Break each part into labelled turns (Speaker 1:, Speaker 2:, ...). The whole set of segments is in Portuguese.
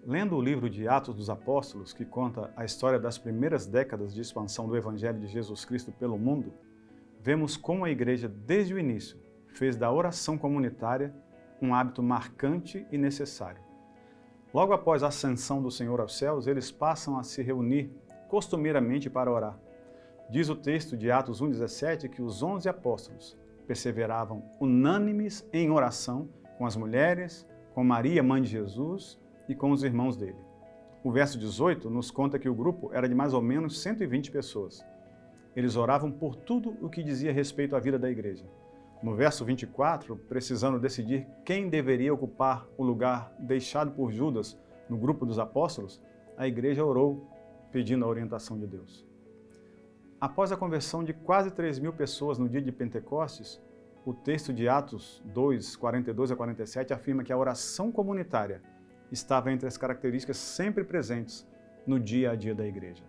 Speaker 1: Lendo o livro de Atos dos Apóstolos, que conta a história das primeiras décadas de expansão do Evangelho de Jesus Cristo pelo mundo, vemos como a igreja, desde o início, fez da oração comunitária um hábito marcante e necessário. Logo após a ascensão do Senhor aos céus, eles passam a se reunir costumeiramente para orar. Diz o texto de Atos 1,17 que os 11 apóstolos perseveravam unânimes em oração com as mulheres, com Maria, mãe de Jesus, e com os irmãos dele. O verso 18 nos conta que o grupo era de mais ou menos 120 pessoas. Eles oravam por tudo o que dizia respeito à vida da igreja. No verso 24, precisando decidir quem deveria ocupar o lugar deixado por Judas no grupo dos apóstolos, a igreja orou pedindo a orientação de Deus. Após a conversão de quase 3.000 pessoas no dia de Pentecostes, o texto de Atos 2, 42 a 47 afirma que a oração comunitária estava entre as características sempre presentes no dia a dia da igreja.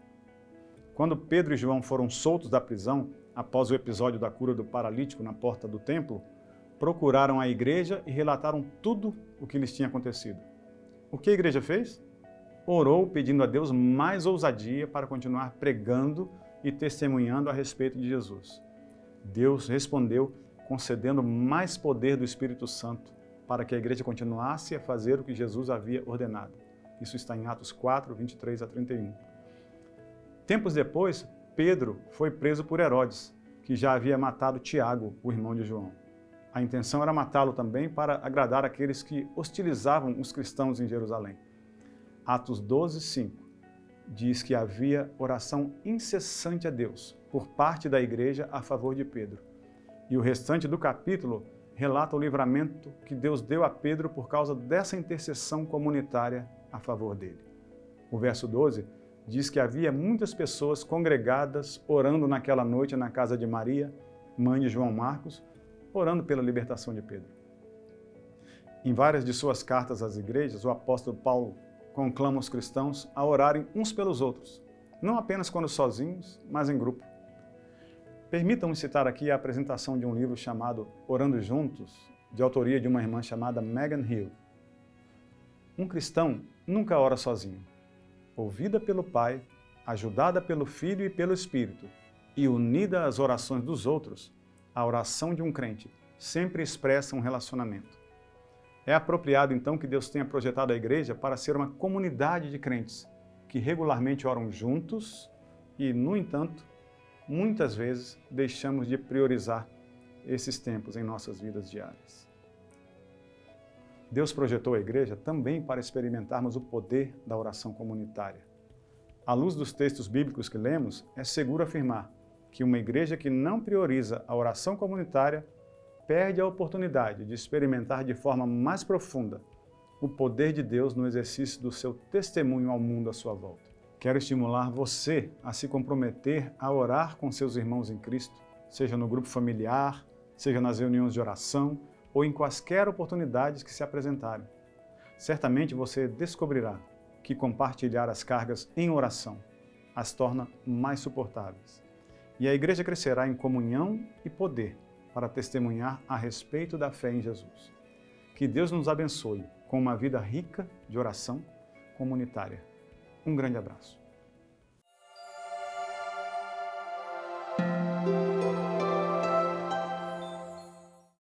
Speaker 1: Quando Pedro e João foram soltos da prisão, após o episódio da cura do paralítico na porta do templo, procuraram a igreja e relataram tudo o que lhes tinha acontecido. O que a igreja fez? Orou pedindo a Deus mais ousadia para continuar pregando e testemunhando a respeito de Jesus. Deus respondeu concedendo mais poder do Espírito Santo para que a igreja continuasse a fazer o que Jesus havia ordenado. Isso está em Atos 4, 23 a 31. Tempos depois, Pedro foi preso por Herodes, que já havia matado Tiago, o irmão de João. A intenção era matá-lo também para agradar aqueles que hostilizavam os cristãos em Jerusalém. Atos 12, 5 diz que havia oração incessante a Deus por parte da igreja a favor de Pedro. E o restante do capítulo relata o livramento que Deus deu a Pedro por causa dessa intercessão comunitária a favor dele. O verso 12 diz que havia muitas pessoas congregadas orando naquela noite na casa de Maria, mãe de João Marcos, orando pela libertação de Pedro. Em várias de suas cartas às igrejas, o apóstolo Paulo conclama os cristãos a orarem uns pelos outros, não apenas quando sozinhos, mas em grupo. Permitam-me citar aqui a apresentação de um livro chamado Orando Juntos, de autoria de uma irmã chamada Megan Hill. Um cristão nunca ora sozinho. Ouvida pelo Pai, ajudada pelo Filho e pelo Espírito, e unida às orações dos outros, a oração de um crente sempre expressa um relacionamento. É apropriado, então, que Deus tenha projetado a igreja para ser uma comunidade de crentes que regularmente oram juntos e, no entanto, muitas vezes deixamos de priorizar esses tempos em nossas vidas diárias. Deus projetou a igreja também para experimentarmos o poder da oração comunitária. À luz dos textos bíblicos que lemos, é seguro afirmar que uma igreja que não prioriza a oração comunitária perde a oportunidade de experimentar de forma mais profunda o poder de Deus no exercício do seu testemunho ao mundo à sua volta. Quero estimular você a se comprometer a orar com seus irmãos em Cristo, seja no grupo familiar, seja nas reuniões de oração ou em quaisquer oportunidades que se apresentarem. Certamente você descobrirá que compartilhar as cargas em oração as torna mais suportáveis. E a igreja crescerá em comunhão e poder para testemunhar a respeito da fé em Jesus. Que Deus nos abençoe com uma vida rica de oração comunitária. Um grande abraço.